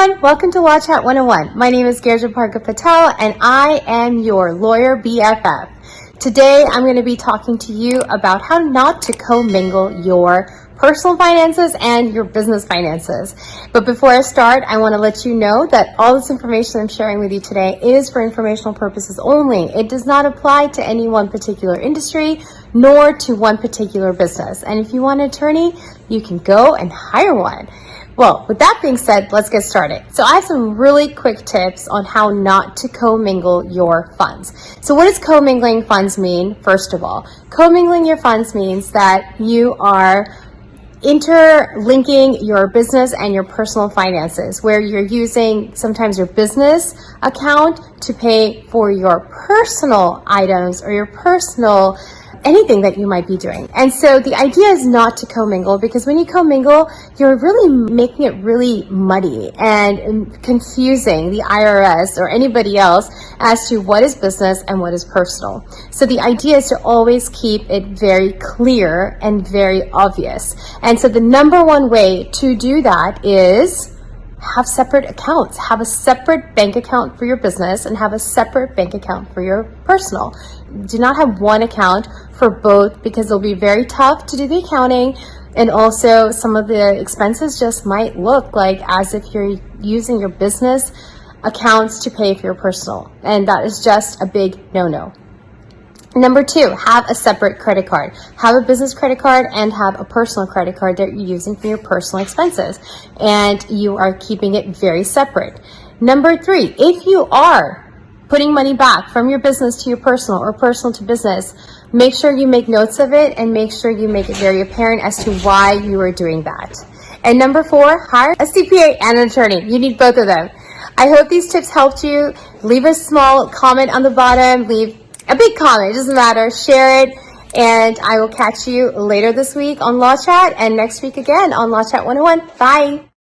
everyone, welcome to Law Chat 101. My name is Girija Patel and I am your lawyer BFF. Today I'm going to be talking to you about how not to commingle your personal finances and your business finances. But before I start, I want to let you know that all this information I'm sharing with you today is for informational purposes only. It does not apply to any one particular industry nor to one particular business. And if you want an attorney, you can go and hire one. Well, with that being said, let's get started. So I have some really quick tips on how not to commingle your funds. So what does commingling funds mean? First of all, commingling your funds means that you are interlinking your business and your personal finances, where you're using sometimes your business account to pay for your personal items or your personal anything that you might be doing. And so the idea is not to commingle, because when you commingle, you're really making it really muddy and confusing the IRS or anybody else as to what is business and what is personal. So the idea is to always keep it very clear and very obvious. And so the number one way to do that is have separate accounts. Have a separate bank account for your business and have a separate bank account for your personal. Do not have one account for both, because it'll be very tough to do the accounting, and also some of the expenses just might look like as if you're using your business accounts to pay for your personal, and that is just a big no-no. Number two, have a separate credit card. Have a business credit card and have a personal credit card that you're using for your personal expenses, and you are keeping it very separate. Number three, if you are putting money back from your business to your personal or personal to business, make sure you make notes of it and make sure you make it very apparent as to why you are doing that. And number four, hire a CPA and an attorney. You need both of them. I hope these tips helped you. Leave a small comment on the bottom. Leave a big comment, it doesn't matter. Share it, and I will catch you later this week on Law Chat and next week again on Law Chat 101. Bye.